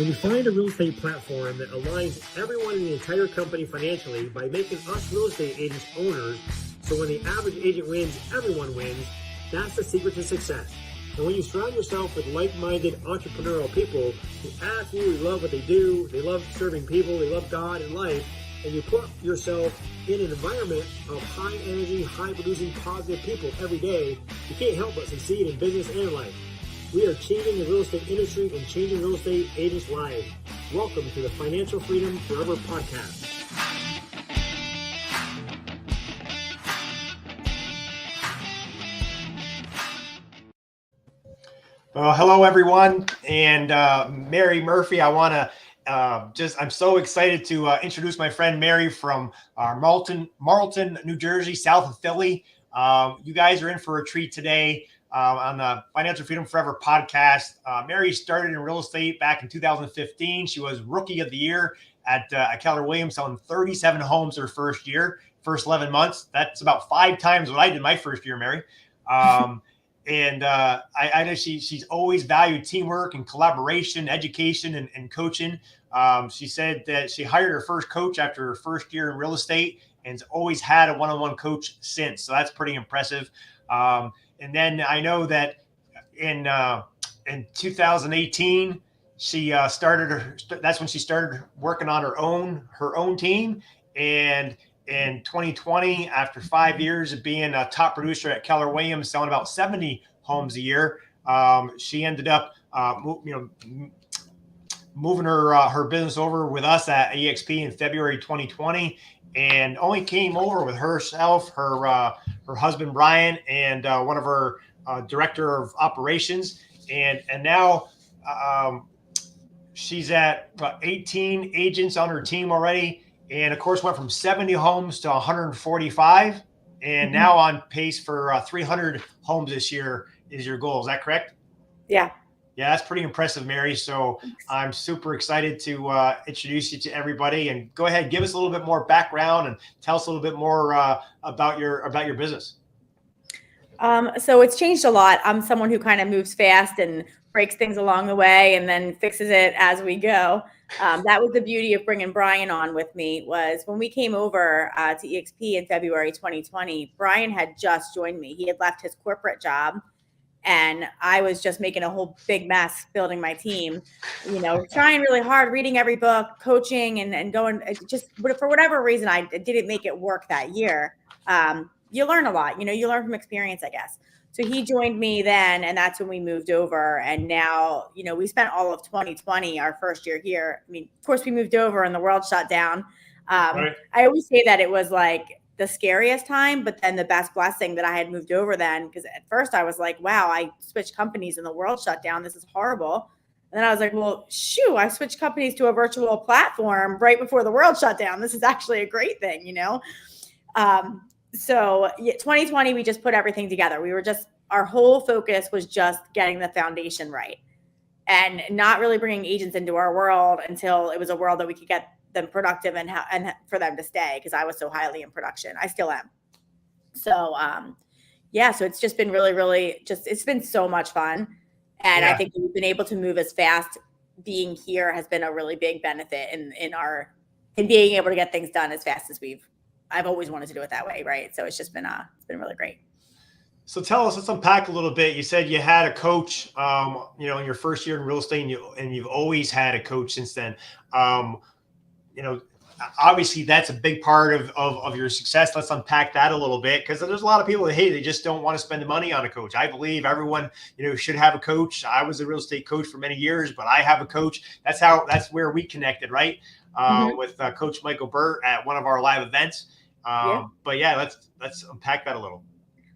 When you find a real estate platform that aligns everyone in the entire company financially by making us real estate agents owners, so when the average agent wins, everyone wins, that's the secret to success. And when you surround yourself with like-minded entrepreneurial people who absolutely love what they do, they love serving people, they love God and life, and you put yourself in an environment of high energy, high producing, positive people every day, you can't help but succeed in business and life. We are changing the real estate industry and changing real estate agents' lives. Welcome to the Financial Freedom Forever podcast. Well, hello everyone, and Mary Murphy. I want to I'm so excited to introduce my friend Mary from Marlton, New Jersey, south of Philly. You guys are in for a treat today on the Financial Freedom Forever podcast. Mary started in real estate back in 2015. She was Rookie of the Year at Keller, selling 37 homes her first 11 months. That's about 5 times what I did my first year, Mary. And I know she's always valued teamwork and collaboration, education, and coaching. She said that she hired her first coach after her first year in real estate and has always had a one-on-one coach since. So that's pretty impressive. And then I know that in 2018, that's when she started working on her own team. And in 2020, after 5 years of being a top producer at Keller Williams, selling about 70 homes a year, she ended up, moving her business over with us at EXP in February 2020, and only came over with herself, her husband Brian, and one of her director of operations, and now she's at 18 agents on her team already. And of course, went from 70 homes to 145, and now on pace for 300 homes this year is your goal. Is that correct? Yeah. Yeah, that's pretty impressive, Mary. So I'm super excited to introduce you to everybody. And go ahead, give us a little bit more background and tell us a little bit more about your business. So it's changed a lot. I'm someone who kind of moves fast and breaks things along the way and then fixes it as we go. That was the beauty of bringing Brian on with me. Was when we came over to EXP in February 2020, Brian had just joined me. He had left his corporate job, and I was just making a whole big mess building my team, trying really hard, reading every book, coaching, and going just for whatever reason, I didn't make it work that year. You learn a lot, you learn from experience, I guess. So he joined me then, and that's when we moved over. And now, we spent all of 2020, our first year here. I mean, of course, we moved over and the world shut down. Right. I always say that it was like the scariest time, but then the best blessing that I had moved over then, because at first I was like, wow, I switched companies and the world shut down. This is horrible. And then I was like, well, shoot, I switched companies to a virtual platform right before the world shut down. This is actually a great thing, So 2020, we just put everything together. Our whole focus was just getting the foundation right and not really bringing agents into our world until it was a world that we could get them productive and for them to stay, because I was so highly in production. I still am. So, so it's just been really, really it's been so much fun. And I think we've been able to move as fast. Being here has been a really big benefit in being able to get things done as fast as I've always wanted to do it that way, right? So it's just been it's been really great. So let's unpack a little bit. You said you had a coach, in your first year in real estate, and you've always had a coach since then. Obviously that's a big part of your success. Let's unpack that a little bit, because there's a lot of people that, they just don't want to spend the money on a coach. I believe everyone, should have a coach. I was a real estate coach for many years, but I have a coach. That's where we connected, right? With Coach Michael Burt at one of our live events. But let's unpack that a little.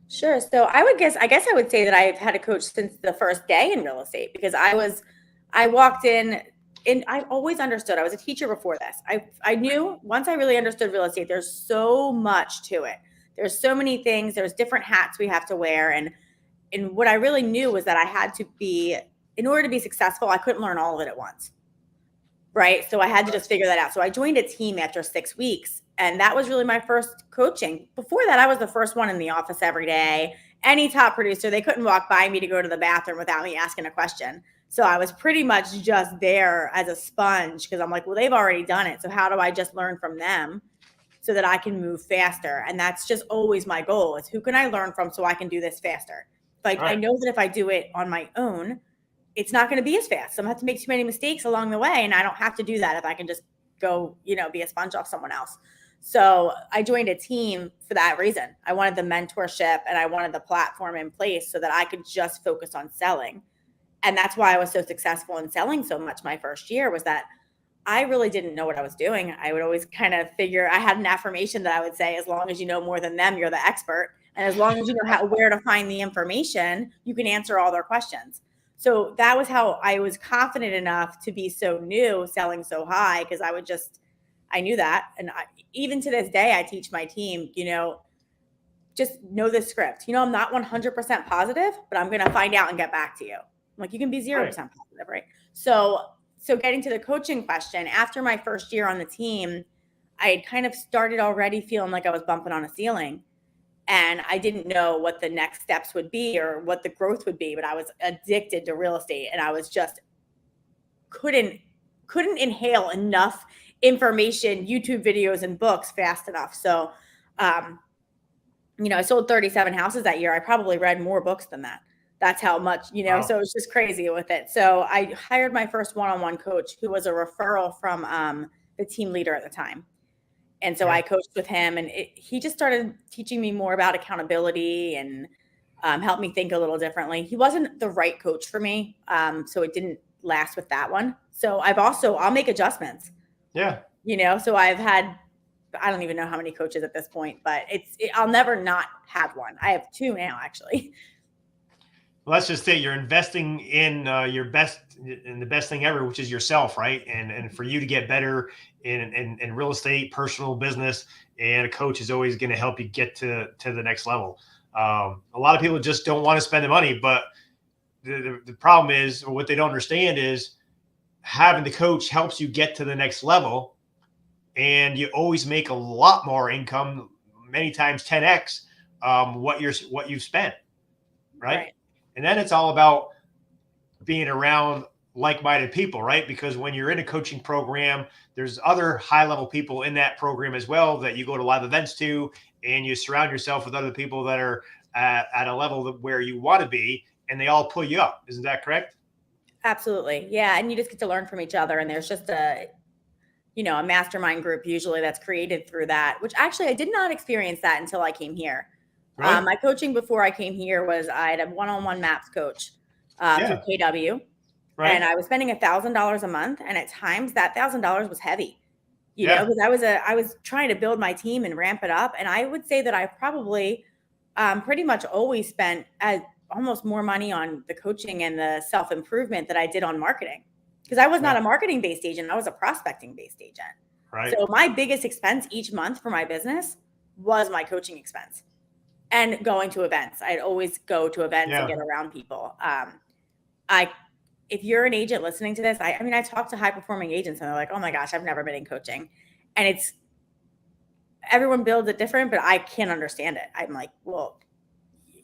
Sure. So I guess I would say that I've had a coach since the first day in real estate, because I walked in and I always understood. I was a teacher before this. I knew once I really understood real estate, there's so much to it. There's so many things. There's different hats we have to wear. And what I really knew was that I had to in order to be successful, I couldn't learn all of it at once. Right. So I had to just figure that out. So I joined a team after 6 weeks. And that was really my first coaching. Before that, I was the first one in the office every day. Any top producer, they couldn't walk by me to go to the bathroom without me asking a question. So I was pretty much just there as a sponge because I'm like, well, they've already done it. So how do I just learn from them so that I can move faster? And that's just always my goal is who can I learn from so I can do this faster? Like I know that if I do it on my own, it's not going to be as fast. So I'm going to have to make too many mistakes along the way. And I don't have to do that if I can just go, be a sponge off someone else. So I joined a team for that reason. I wanted the mentorship and I wanted the platform in place so that I could just focus on selling. And that's why I was so successful in selling so much my first year was that I really didn't know what I was doing. I would always kind of figure I had an affirmation that I would say, as long as you know more than them, you're the expert. And as long as you know where to find the information, you can answer all their questions. So that was how I was confident enough to be so new selling so high because I knew that. And even to this day, I teach my team, just know the script. I'm not 100% positive, but I'm going to find out and get back to you. Like you can be 0% positive, right? So getting to the coaching question, after my first year on the team, I had kind of started already feeling like I was bumping on a ceiling. And I didn't know what the next steps would be or what the growth would be, but I was addicted to real estate and I was just couldn't inhale enough information, YouTube videos and books fast enough. So, I sold 37 houses that year. I probably read more books than that. That's how much, Wow. So it's just crazy with it. So I hired my first one-on-one coach who was a referral from the team leader at the time. And so I coached with him and he just started teaching me more about accountability and helped me think a little differently. He wasn't the right coach for me. So it didn't last with that one. So I'll make adjustments. Yeah. So I've had, I don't even know how many coaches at this point, but I'll never not have one. I have 2 now, actually. Well, let's just say you're investing in your best, in the best thing ever, which is yourself, right? And for you to get better in real estate, personal business, and a coach is always going to help you get to the next level. A lot of people just don't want to spend the money, but the problem is, or what they don't understand is, having the coach helps you get to the next level, and you always make a lot more income, many times 10x what you've spent, right? And then it's all about being around like-minded people, right? Because when you're in a coaching program, there's other high-level people in that program as well that you go to live events to, and you surround yourself with other people that are at a level where you want to be, and they all pull you up. Isn't that correct? Absolutely. Yeah. And you just get to learn from each other. And there's just a mastermind group usually that's created through that, which actually I did not experience that until I came here. Really? My coaching before I came here was I had a one-on-one maps coach through KW. Right. And I was spending $1,000 a month. And at times that $1,000 was heavy, because I was trying to build my team and ramp it up. And I would say that I probably pretty much always spent almost more money on the coaching and the self-improvement that I did on marketing, because I was not a marketing-based agent. I was a prospecting-based agent. Right. So my biggest expense each month for my business was my coaching expense and going to events. I'd always go to events and get around people. If you're an agent listening to this, I talk to high-performing agents and they're like, oh my gosh, I've never been in coaching. And everyone builds it different, but I can't understand it. I'm like, well,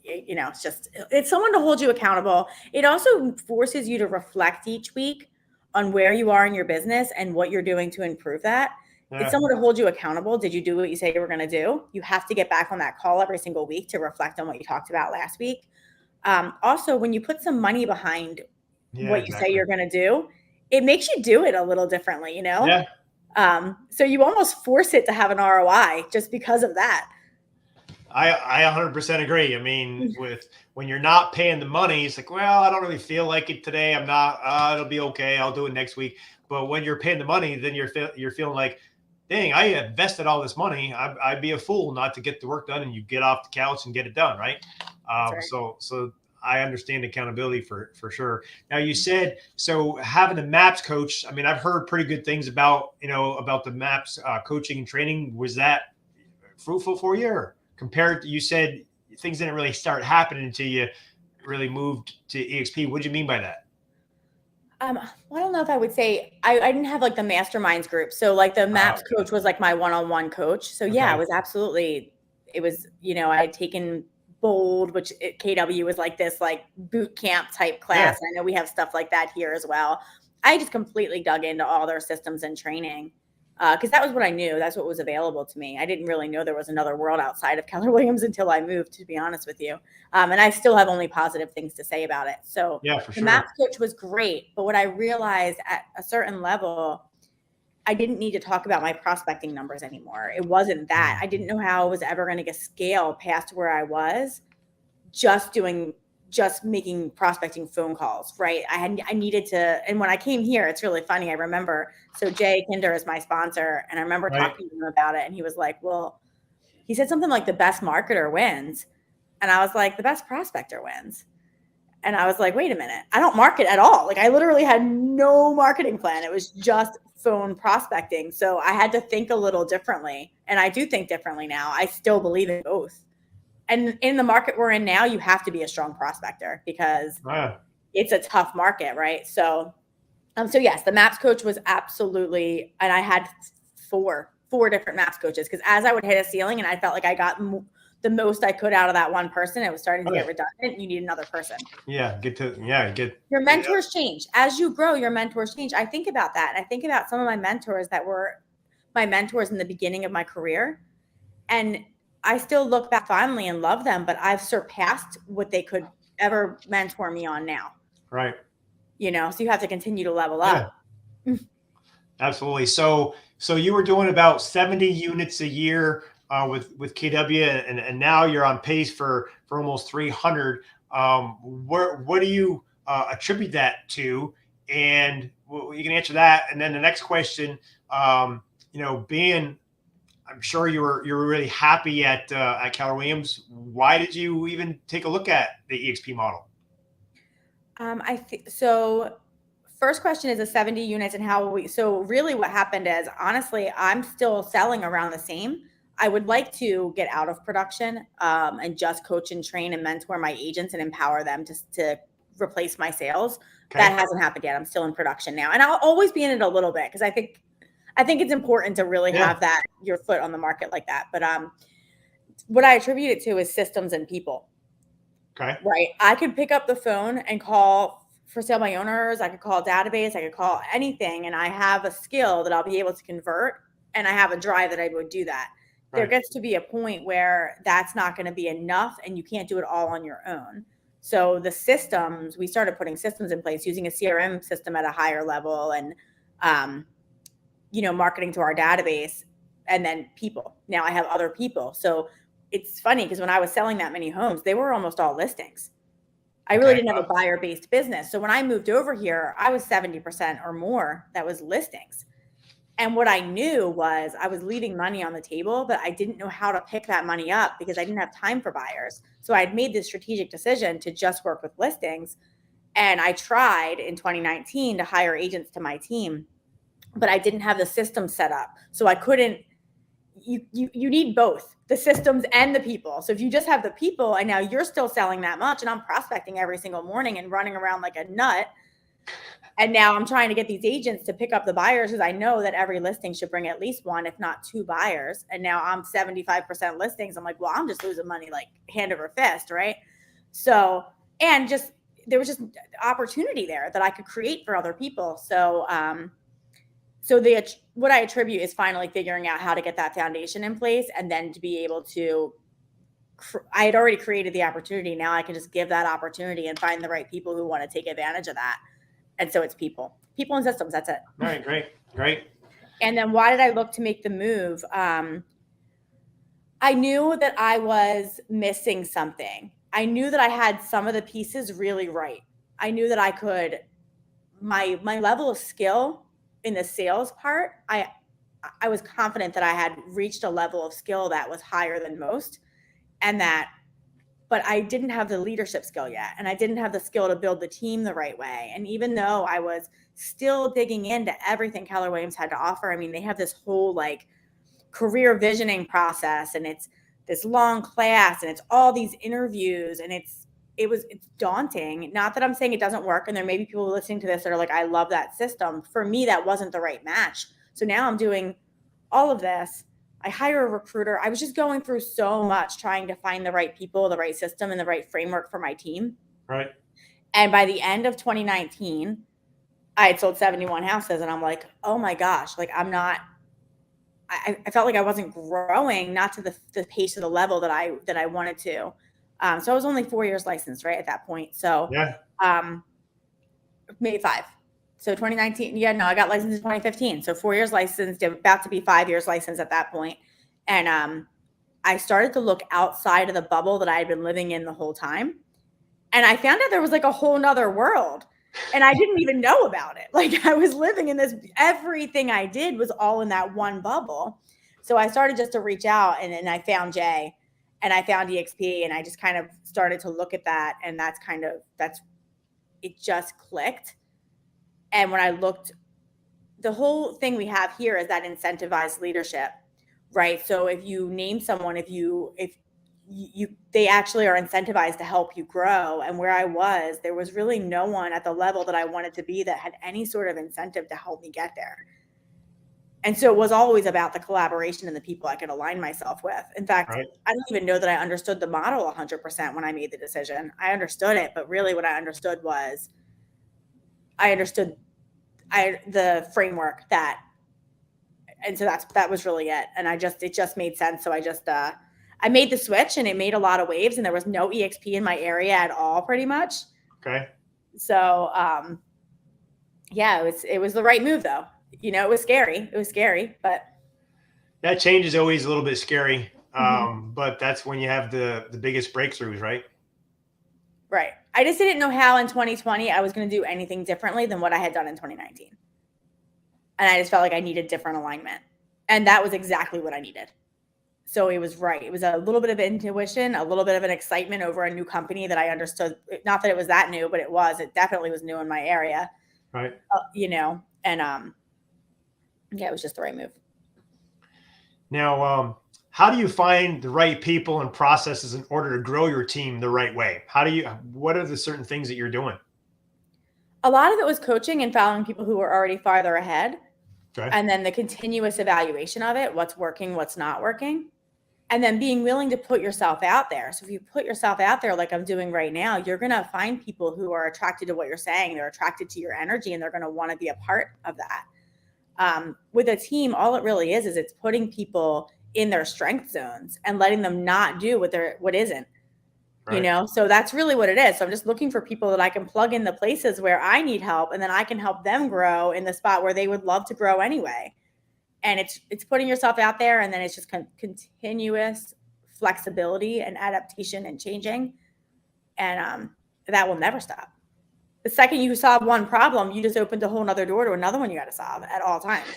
it's someone to hold you accountable. It also forces you to reflect each week on where you are in your business and what you're doing to improve that. It's someone to hold you accountable. Did you do what you say you were going to do? You have to get back on that call every single week to reflect on what you talked about last week. Also, when you put some money behind what you say you're going to do, it makes you do it a little differently, So you almost force it to have an ROI just because of that. I 100% agree. I mean, when you're not paying the money, it's like, well, I don't really feel like it today. I'm not, it'll be okay. I'll do it next week. But when you're paying the money, then you're feeling like, dang, I invested all this money. I'd be a fool not to get the work done, and you get off the couch and get it done. Right. Right. So I understand accountability for sure. Now you said, so having a MAPS coach, I mean, I've heard pretty good things about the MAPS coaching and training. Was that fruitful for you? Or compared to, you said things didn't really start happening until you really moved to EXP. What do you mean by that? I don't know if I would say I didn't have like the masterminds group. So like the MAPS coach was like my one-on-one coach. So yeah, it was I had taken Bold, which KW is like this like boot camp type class. I know we have stuff like that here as well. I just completely dug into all their systems and training because that was what I knew. That's what was available to me. I didn't really know there was another world outside of Keller Williams until I moved, to be honest with you. And I still have only positive things to say about it. So for the sure. MAPS coach was great. But what I realized at a certain level, I didn't need to talk about my prospecting numbers anymore. It wasn't that. I didn't know how I was ever going to get scale past where I was just making prospecting phone calls, right? I needed to, and when I came here, it's really funny. I remember, so Jay Kinder is my sponsor, and I remember talking to him about it, and he was like, well, he said something like the best marketer wins. And I was like, the best prospector wins. And I was like, wait a minute, I don't market at all. Like I literally had no marketing plan. It was just phone prospecting. So I had to think a little differently. And I do think differently now. I still believe in both. And in the market we're in now, you have to be a strong prospector because it's a tough market, right? So yes, the MAPS coach was absolutely, and I had four different MAPS coaches because as I would hit a ceiling and I felt like I got the most I could out of that one person, it was starting to get redundant. You need another person. Your mentors change as you grow. Your mentors change. I think about that, and I think about some of my mentors that were my mentors in the beginning of my career, and I still look back fondly and love them, but I've surpassed what they could ever mentor me on now. Right. You know, so you have to continue to level up. Absolutely. So you were doing about 70 units a year with KW, and now you're on pace for almost 300. What do you attribute that to? And you can answer that. And then the next question, I'm sure you were really happy at Keller Williams. Why did you even take a look at the EXP model? I think so. First question is the 70 units and how so really what happened is, honestly, I'm still selling around the same. I would like to get out of production and just coach and train and mentor my agents and empower them to replace my sales. That hasn't happened yet. I'm still in production now. And I'll always be in it a little bit because I think it's important to really have that, your foot on the market like that. But what I attribute it to is systems and people. Okay. Right. I could pick up the phone and call for sale by owners. I could call a database. I could call anything. And I have a skill that I'll be able to convert. And I have a drive that I would do that. Right. There gets to be a point where that's not going to be enough and you can't do it all on your own. So the systems, we started putting systems in place, using a CRM system at a higher level and, marketing to our database, and then people. Now I have other people. So it's funny because when I was selling that many homes, they were almost all listings. I really didn't have a buyer-based business. So when I moved over here, I was 70% or more that was listings. And what I knew was I was leaving money on the table, but I didn't know how to pick that money up because I didn't have time for buyers. So I had made this strategic decision to just work with listings. And I tried in 2019 to hire agents to my team, but I didn't have the system set up. So I couldn't, you need both the systems and the people. So if you just have the people and now you're still selling that much and I'm prospecting every single morning and running around like a nut, and now I'm trying to get these agents to pick up the buyers because I know that every listing should bring at least one, if not two buyers. And now I'm 75% listings. I'm like, well, I'm just losing money like hand over fist, right? So, and just, there was just opportunity there that I could create for other people. So, what I attribute is finally figuring out how to get that foundation in place and then to be able to, I had already created the opportunity. Now I can just give that opportunity and find the right people who want to take advantage of that. And so it's people and systems. That's it. All right. Great. And then why did I look to make the move? I knew that I was missing something. I knew that I had some of the pieces really right. I knew that I could, my level of skill in the sales part, I was confident that I had reached a level of skill that was higher than most, but I didn't have the leadership skill yet. And I didn't have the skill to build the team the right way. And even though I was still digging into everything Keller Williams had to offer, I mean, they have this whole like career visioning process, and it's this long class, and it's all these interviews, and it's daunting. Not that I'm saying it doesn't work. And there may be people listening to this that are like, I love that system. For me, that wasn't the right match. So now I'm doing all of this. I hire a recruiter. I was just going through so much trying to find the right people, the right system, and the right framework for my team. Right. And by the end of 2019, I had sold 71 houses, and I'm like, oh my gosh, like I felt like I wasn't growing, not to the pace or the level that I wanted to. So I was only 4 years licensed, right, at that point. So Yeah. maybe 5. So 2019, yeah, no, I got licensed in 2015. So 4 years licensed, about to be 5 years licensed at that point. And I started to look outside of the bubble that I had been living in the whole time. And I found out there was like a whole nother world. And I didn't even know about it. Like I was living in this, everything I did was all in that one bubble. So I started just to reach out, and I found Jay and I found EXP, and I just kind of started to look at that. And it just clicked. And when I looked, the whole thing we have here is that incentivized leadership, right? So if you name someone, if they actually are incentivized to help you grow. And where I was, there was really no one at the level that I wanted to be that had any sort of incentive to help me get there. And so it was always about the collaboration and the people I could align myself with. In fact, Right. I don't even know that I understood the model 100% when I made the decision. I understood it, but really what I understood was the framework and so that was really it. And it just made sense. So I made the switch, and it made a lot of waves, and there was no EXP in my area at all, pretty much. Okay. So, yeah, it was the right move though. It was scary. But That change is always a little bit scary. But that's when you have the biggest breakthroughs, right? Right. I just didn't know how in 2020 I was going to do anything differently than what I had done in 2019. And I just felt like I needed different alignment. And that was exactly what I needed. So it was right. It was a little bit of intuition, a little bit of an excitement over a new company that I understood. Not that it was that new, but it definitely was new in my area. Right. And yeah, it was just the right move. Now, how do you find the right people and processes in order to grow your team the right way? What are the certain things that you're doing? A lot of it was coaching and following people who were already farther ahead. Okay. And then the continuous evaluation of it, what's working, what's not working. And then being willing to put yourself out there. So if you put yourself out there like I'm doing right now, you're going to find people who are attracted to what you're saying. They're attracted to your energy, and they're going to want to be a part of that. With a team, all it really is it's putting people in their strength zones and letting them not do what isn't. Right. So that's really what it is. So I'm just looking for people that I can plug in the places where I need help, and then I can help them grow in the spot where they would love to grow anyway. And it's putting yourself out there, and then it's just continuous flexibility and adaptation and changing. And that will never stop. The second you solve one problem, you just opened a whole nother door to another one you got to solve at all times.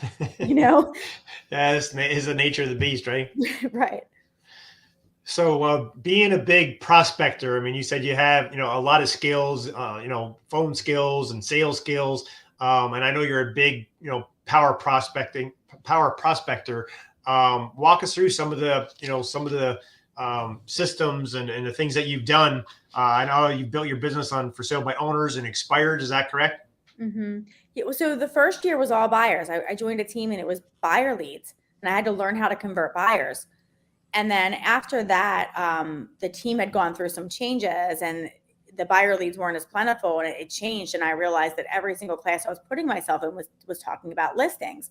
That is the nature of the beast, right? Right. So being a big prospector, I mean, you said you have, a lot of skills, phone skills and sales skills. And I know you're a big, power prospector. Walk us through some of the systems and the things that you've done. I know you built your business on for sale by owners and expired. Is that correct? Mm-hmm. Yeah, so the first year was all buyers. I joined a team, and it was buyer leads, and I had to learn how to convert buyers. And then after that, the team had gone through some changes, and the buyer leads weren't as plentiful, and it changed. And I realized that every single class I was putting myself in was talking about listings.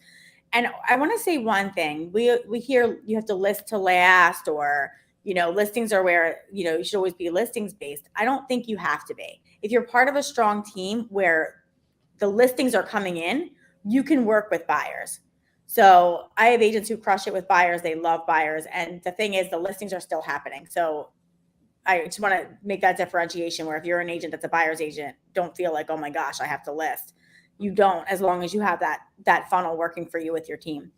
And I want to say one thing. We hear you have to list to last, or, listings are where, you should always be listings based. I don't think you have to be. If you're part of a strong team where the listings are coming in, you can work with buyers. So I have agents who crush it with buyers. They love buyers. And the thing is, the listings are still happening. So I just want to make that differentiation where if you're an agent that's a buyer's agent, don't feel like, oh my gosh, I have to list. You don't, as long as you have that funnel working for you with your team.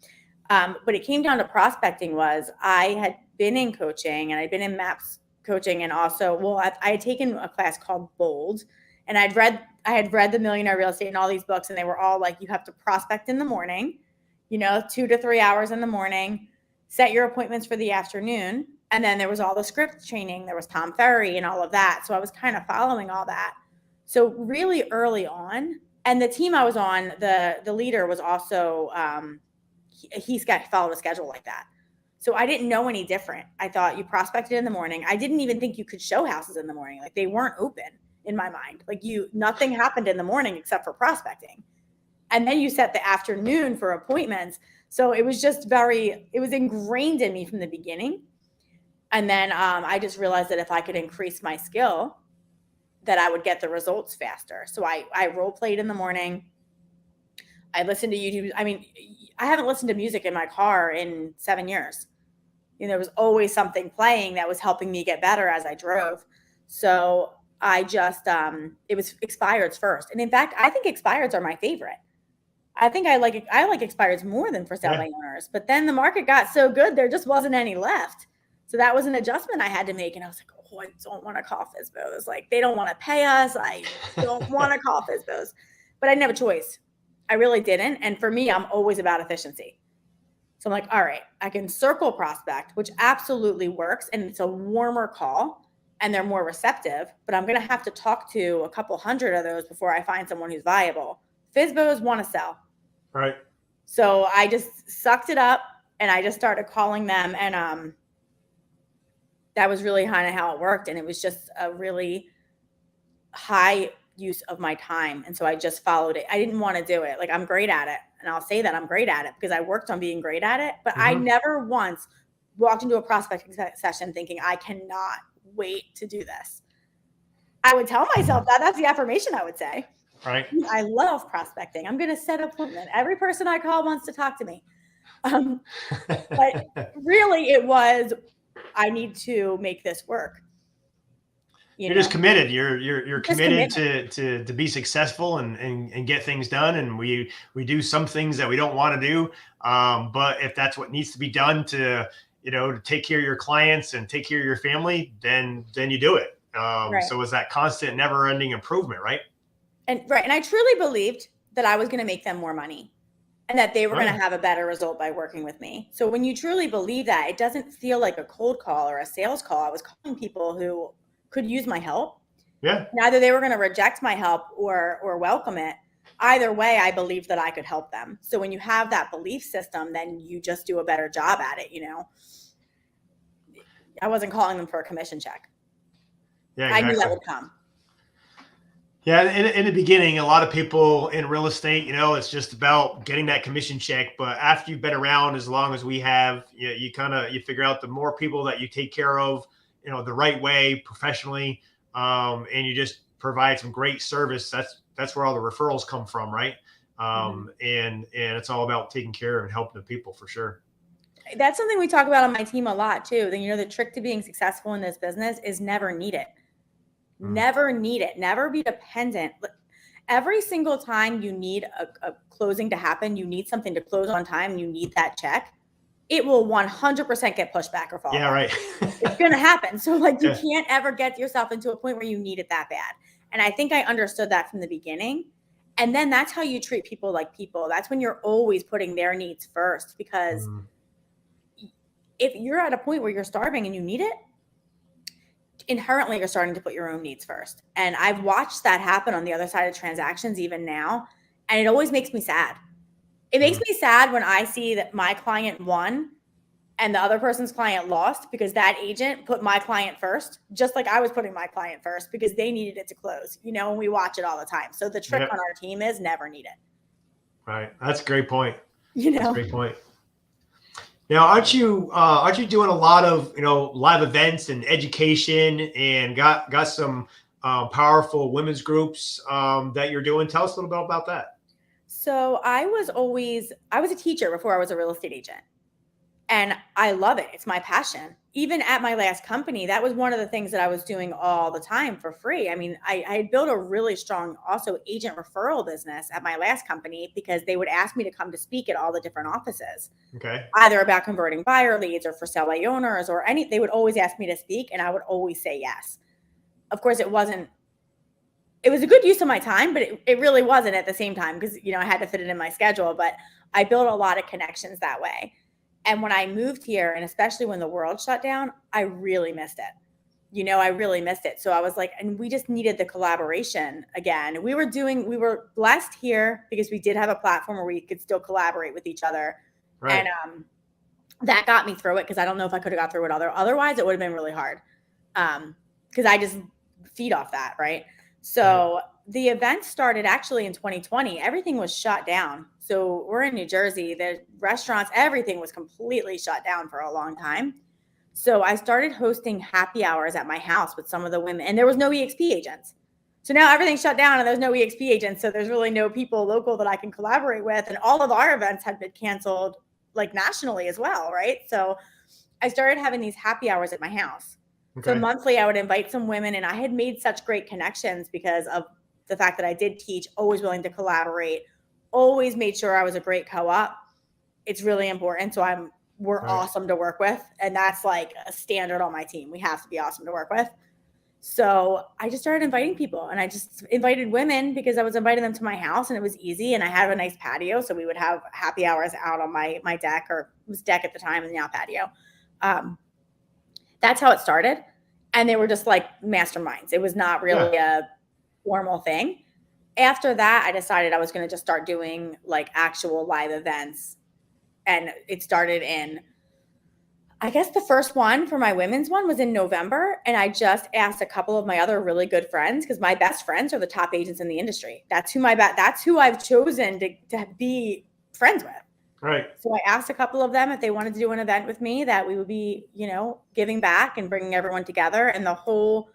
But it came down to prospecting. I had been in coaching, and I'd been in MAPS coaching, and also, I had taken a class called Bold, and I had read The Millionaire Real Estate and all these books, and they were all like, you have to prospect in the morning, 2 to 3 hours in the morning, set your appointments for the afternoon. And then there was all the script training. There was Tom Ferry and all of that. So I was kind of following all that. So really early on, and the team I was on, the leader was also, he's got followed a schedule like that. So I didn't know any different. I thought you prospected in the morning. I didn't even think you could show houses in the morning. Like they weren't open in my mind. Like nothing happened in the morning except for prospecting. And then you set the afternoon for appointments. So it was just it was ingrained in me from the beginning. And then I just realized that if I could increase my skill, that I would get the results faster. So I role played in the morning. I listened to YouTube. I mean, I haven't listened to music in my car in 7 years. There was always something playing that was helping me get better as I drove. So I just, it was expireds first. And in fact, I think expireds are my favorite. I think I like expireds more than for sale by owners. But then the market got so good, there just wasn't any left. So that was an adjustment I had to make. And I was like, oh, I don't want to call FSBOs. Like, they don't want to pay us. I don't want to call FSBOs. But I didn't have a choice. I really didn't. And for me, I'm always about efficiency. So I'm like, all right, I can circle prospect, which absolutely works. And it's a warmer call and they're more receptive. But I'm going to have to talk to a couple hundred of those before I find someone who's viable. FSBOs want to sell. Right. So I just sucked it up and I just started calling them. And that was really kind of how it worked. And it was just a really high use of my time. And so I just followed it. I didn't want to do it. Like, I'm great at it. And I'll say that I'm great at it because I worked on being great at it. But I never once walked into a prospecting session thinking, I cannot wait to do this. I would tell myself that. That's the affirmation I would say. Right. I love prospecting. I'm going to set an appointment. Every person I call wants to talk to me. But really it was, I need to make this work. You're just committed. You're committed to be successful and get things done. And we do some things that we don't want to do. But if that's what needs to be done to take care of your clients and take care of your family, then you do it. Right. So it's that constant, never ending improvement. Right. And I truly believed that I was going to make them more money and that they were going to have a better result by working with me. So when you truly believe that, it doesn't feel like a cold call or a sales call. I was calling people who could use my help. Yeah. And either they were going to reject my help or welcome it. Either way, I believed that I could help them. So when you have that belief system, then you just do a better job at it. I wasn't calling them for a commission check. Yeah, exactly. I knew that would come. Yeah, in the beginning, a lot of people in real estate, it's just about getting that commission check. But after you've been around as long as we have, you figure out the more people that you take care of, the right way, professionally, and you just provide some great service. That's where all the referrals come from, right? And it's all about taking care of and helping the people for sure. That's something we talk about on my team a lot too. Then the trick to being successful in this business is never need it. Never need it. Never be dependent. Every single time you need a closing to happen, you need something to close on time, you need that check, it will 100% get pushed back or fall. Yeah, right. It's going to happen. So you can't ever get yourself into a point where you need it that bad. And I think I understood that from the beginning. And then that's how you treat people like people. That's when you're always putting their needs first, because if you're at a point where you're starving and you need it, inherently you're starting to put your own needs first. And I've watched that happen on the other side of transactions even now. And it always makes me sad. It makes me sad when I see that my client won and the other person's client lost because that agent put my client first, just like I was putting my client first because they needed it to close, and we watch it all the time. So the trick on our team is never need it. Right. That's a great point. That's a great point. Now, aren't you doing a lot of, live events and education and got some powerful women's groups that you're doing? Tell us a little bit about that. So I was a teacher before I was a real estate agent. And I love it. It's my passion. Even at my last company, that was one of the things that I was doing all the time for free. I mean, I had built a really strong also agent referral business at my last company because they would ask me to come to speak at all the different offices. Okay. Either about converting buyer leads or for sale by owners or they would always ask me to speak and I would always say yes. Of course, it was a good use of my time, but it really wasn't at the same time because, I had to fit it in my schedule, but I built a lot of connections that way. And when I moved here, and especially when the world shut down, I really missed it. I really missed it. So I was like, and we just needed the collaboration again. We were blessed here because we did have a platform where we could still collaborate with each other. Right. And that got me through it because I don't know if I could have got through it otherwise. It would have been really hard because I just feed off that, right? So the event started actually in 2020. Everything was shut down. So we're in New Jersey. The restaurants, everything was completely shut down for a long time. So I started hosting happy hours at my house with some of the women, and there was no EXP agents. So now everything's shut down and there's no EXP agents. So there's really no people local that I can collaborate with. And all of our events had been canceled like nationally as well, right? So I started having these happy hours at my house. Okay. So monthly I would invite some women, and I had made such great connections because of the fact that I did teach, always willing to collaborate, always made sure I was a great co-op. It's really important. So we're awesome to work with. And that's like a standard on my team. We have to be awesome to work with. So I just started inviting people, and I just invited women because I was inviting them to my house and it was easy. And I had a nice patio. So we would have happy hours out on my deck, or it was deck at the time and now patio. That's how it started. And they were just like masterminds. It was not really a formal thing. After that, I decided I was going to just start doing like actual live events. And it started in, I guess the first one for my women's one was in November. And I just asked a couple of my other really good friends, because my best friends are the top agents in the industry. That's who I've chosen to be friends with. Right. So I asked a couple of them if they wanted to do an event with me that we would be, giving back and bringing everyone together. And the whole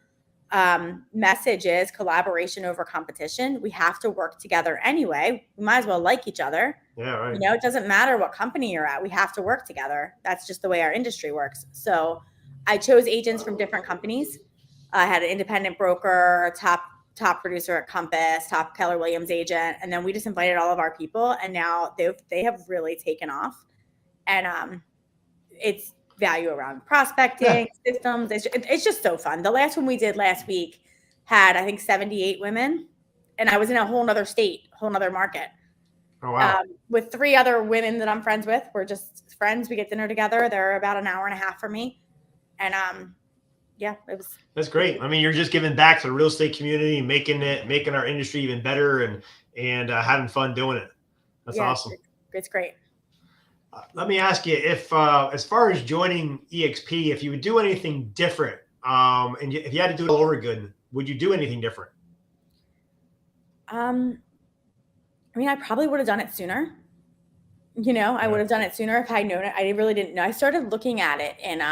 message is collaboration over competition. We have to work together anyway. We might as well like each other. Yeah, right. It doesn't matter what company you're at. We have to work together. That's just the way our industry works. So I chose agents from different companies. I had an independent broker, a top producer at Compass, top Keller Williams agent. And then we just invited all of our people. And now they have really taken off. And it's value around prospecting, systems. It's just so fun. The last one we did last week had, I think, 78 women. And I was in a whole nother state, whole nother market. Oh, wow. With 3 other women that I'm friends with. We're just friends. We get dinner together. They're about an hour and a half from me. And that's great. I mean, you're just giving back to the real estate community and making our industry even better and having fun doing it. That's awesome. It's great. Let me ask you, if as far as joining EXP, if you would do anything different, and if you had to do it all over again, would you do anything different? I mean, I probably would have done it sooner. I would have done it sooner if I had known it. I really didn't know. I started looking at it in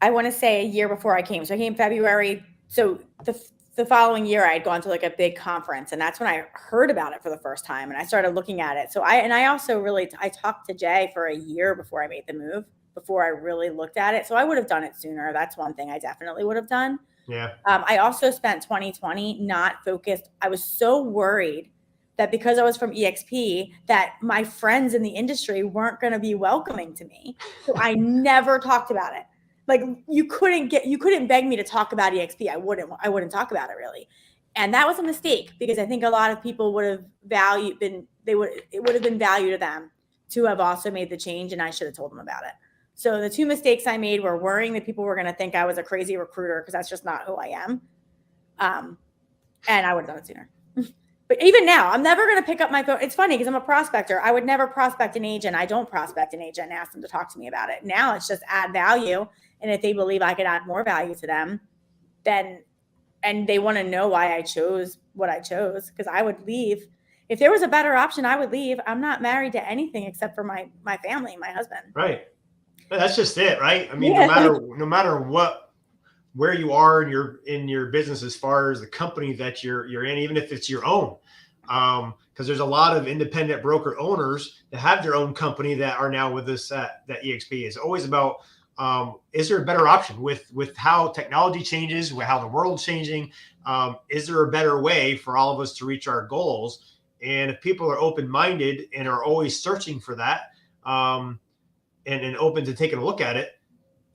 I want to say a year before I came. So I came February. So the following year I had gone to like a big conference, and that's when I heard about it for the first time, and I started looking at it. So I also really talked to Jay for a year before I made the move, before I really looked at it. So I would have done it sooner. That's one thing I definitely would have done. Yeah. I also spent 2020 not focused. I was so worried that because I was from EXP, that my friends in the industry weren't going to be welcoming to me. So I never talked about it. Like you couldn't beg me to talk about EXP. I wouldn't talk about it really. And that was a mistake, because I think a lot of people would have it would have been value to them to have also made the change, and I should have told them about it. So the 2 mistakes I made were worrying that people were going to think I was a crazy recruiter, because that's just not who I am. And I would have done it sooner. But even now, I'm never going to pick up my phone. It's funny because I'm a prospector. I would never prospect an agent. I don't prospect an agent and ask them to talk to me about it. Now it's just add value. And if they believe I could add more value to them, and they want to know why I chose what I chose, because I would leave. If there was a better option, I would leave. I'm not married to anything except for my family, my husband. Right. That's just it, right? I mean, no matter where you are in your business, as far as the company that you're in, even if it's your own, because there's a lot of independent broker owners that have their own company that are now with us at that EXP. Is always about, is there a better option with how technology changes, with how the world's changing? Is there a better way for all of us to reach our goals? And if people are open-minded and are always searching for that, and open to taking a look at it,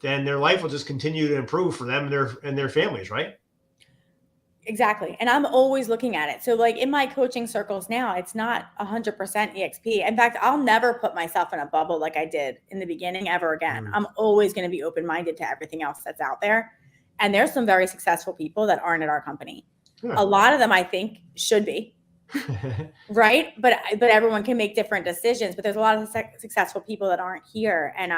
then their life will just continue to improve for them and their families, right? Exactly. And I'm always looking at it. So like in my coaching circles now, it's not 100% EXP. In fact, I'll never put myself in a bubble like I did in the beginning ever again. I'm always going to be open-minded to everything else that's out there. And there's some very successful people that aren't at our company. Yeah. A lot of them I think should be. right? But everyone can make different decisions. But there's a lot of successful people that aren't here. And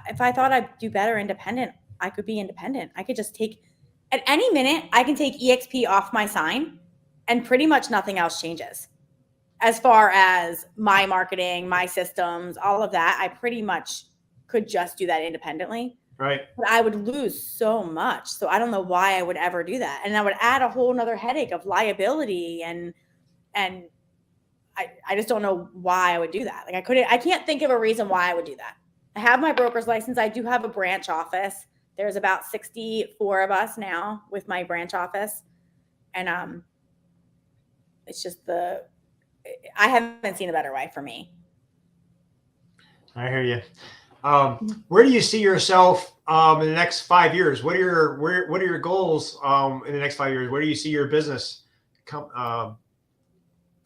if I thought I'd do better independent, I could be independent. I could just take at any minute. I can take EXP off my sign, and pretty much nothing else changes. As far as my marketing, my systems, all of that, I pretty much could just do that independently. Right. But I would lose so much. So I don't know why I would ever do that. And I would add a whole nother headache of liability and I just don't know why I would do that. Like I can't think of a reason why I would do that. I have my broker's license. I do have a branch office. There's about 64 of us now with my branch office. And it's just I haven't seen a better way for me. I hear you. Where do you see yourself in the next 5 years? What are your goals in the next 5 years? Where do you see your business coming up?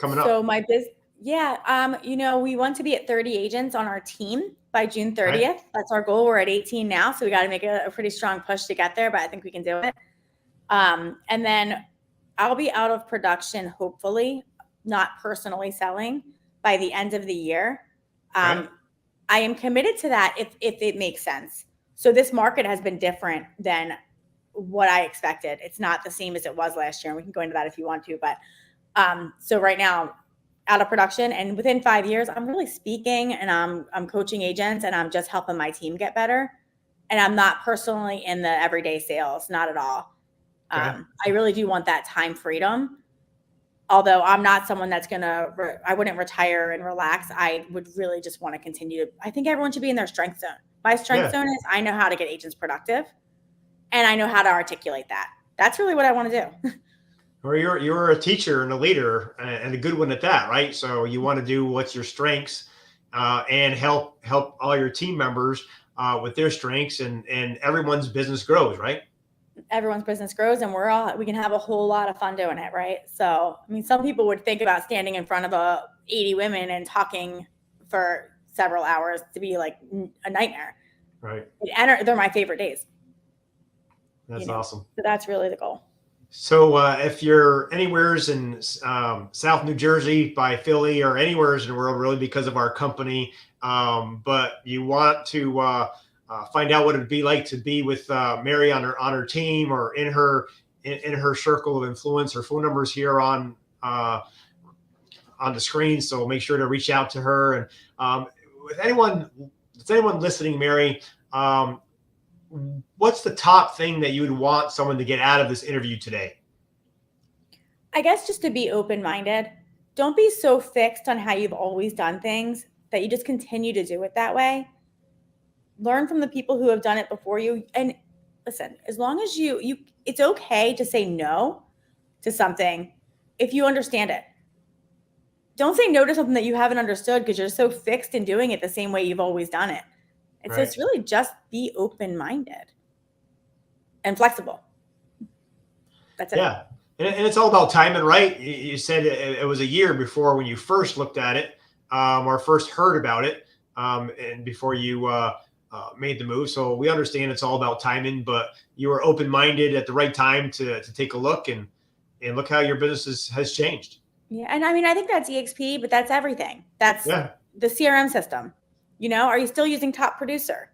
So my business, we want to be at 30 agents on our team by June 30th. Right. That's our goal. We're at 18 now, so we got to make a pretty strong push to get there, but I think we can do it. And then I'll be out of production, hopefully, not personally selling, by the end of the year. Right. I am committed to that if it makes sense. So this market has been different than what I expected. It's not the same as it was last year, and we can go into that if you want to. But so right now, out of production, and within 5 years, I'm really speaking, and I'm coaching agents, and I'm just helping my team get better. And I'm not personally in the everyday sales, not at all. Okay. I really do want that time freedom. Although I'm not someone that's I wouldn't retire and relax. I would really just want to continue I think everyone should be in their strength zone. My strength zone is I know how to get agents productive, and I know how to articulate that. That's really what I want to do. Or you're a teacher and a leader, and a good one at that, right? So you want to do what's your strengths, and help all your team members with their strengths, and everyone's business grows, right? Everyone's business grows, and we can have a whole lot of fun doing it, right? So, I mean, some people would think about standing in front of 80 women and talking for several hours to be like a nightmare. Right. And they're my favorite days. That's awesome. So that's really the goal. So if you're anywheres in South New Jersey by Philly, or anywheres in the world, really, because of our company, but you want to find out what it'd be like to be with Mary on her team, or in her circle of influence, her phone number's here on the screen. So make sure to reach out to her. And with anyone listening, Mary, what's the top thing that you would want someone to get out of this interview today? I guess just to be open-minded. Don't be so fixed on how you've always done things that you just continue to do it that way. Learn from the people who have done it before you. And listen, as long as it's okay to say no to something if you understand it. Don't say no to something that you haven't understood because you're so fixed in doing it the same way you've always done it. And right. So it's really just be open-minded and flexible. That's it. Yeah. And it's all about timing, right? You said it was a year before when you first looked at it, or first heard about it, and before you made the move. So we understand it's all about timing, but you were open-minded at the right time to take a look, and look how your business has changed. Yeah. And I mean, I think that's EXP, but that's everything. That's the CRM system. Are you still using Top Producer?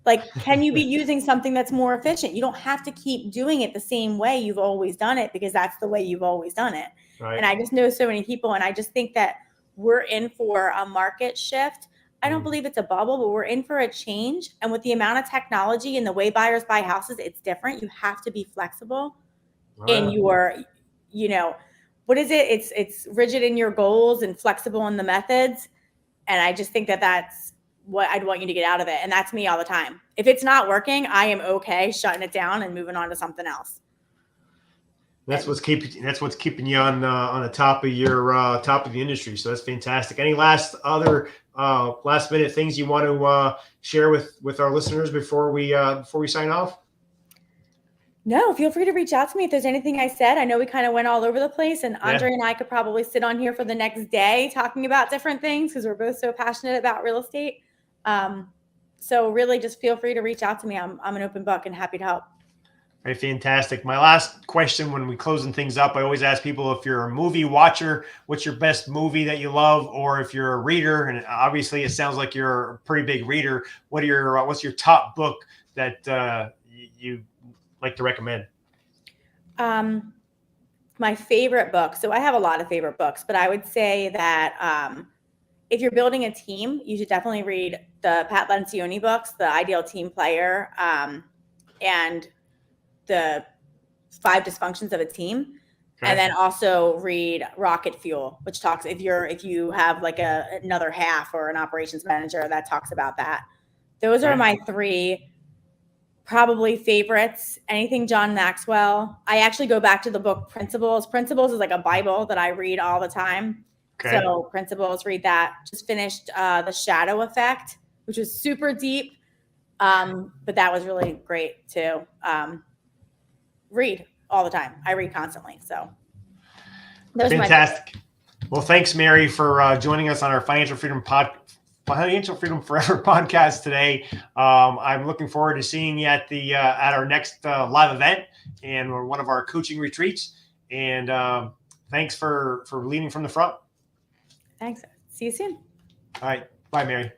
Like, can you be using something that's more efficient? You don't have to keep doing it the same way you've always done it, because that's the way you've always done it. Right. And I just know so many people, and I just think that we're in for a market shift. I don't believe it's a bubble, but we're in for a change. And with the amount of technology and the way buyers buy houses, it's different. You have to be flexible in your, what is it? It's rigid in your goals and flexible in the methods. And I just think that that's what I'd want you to get out of it. And that's me all the time. If it's not working, I am okay shutting it down and moving on to something else. That's what's keeping you on the top of the industry. So that's fantastic. Any last minute things you want to share with our listeners before we sign off? No, feel free to reach out to me if there's anything I said. I know we kind of went all over the place, and Andre and I could probably sit on here for the next day talking about different things because we're both so passionate about real estate. So really just feel free to reach out to me. I'm an open book and happy to help. Right, fantastic. My last question when we closing things up, I always ask people if you're a movie watcher, what's your best movie that you love, or if you're a reader, and obviously it sounds like you're a pretty big reader. What's your top book that you like to recommend? My favorite book. So I have a lot of favorite books, but I would say that if you're building a team, you should definitely read the Pat Lencioni books, The Ideal Team Player, and The 5 Dysfunctions of a Team. Okay. And then also read Rocket Fuel, which talks if you have like another half or an operations manager that talks about that. Those are Okay. my 3 probably favorites. Anything John Maxwell. I actually go back to the book Principles. Principles is like a Bible that I read all the time. Okay. So Principles, read that. Just finished The Shadow Effect, which was super deep, but that was really great too. Read all the time. I read constantly. So those are my Fantastic. Well, thanks, Mary, for joining us on our Financial Freedom Forever podcast today. I'm looking forward to seeing you at our next live event and one of our coaching retreats. And thanks for leading from the front. Thanks. See you soon. All right. Bye, Mary.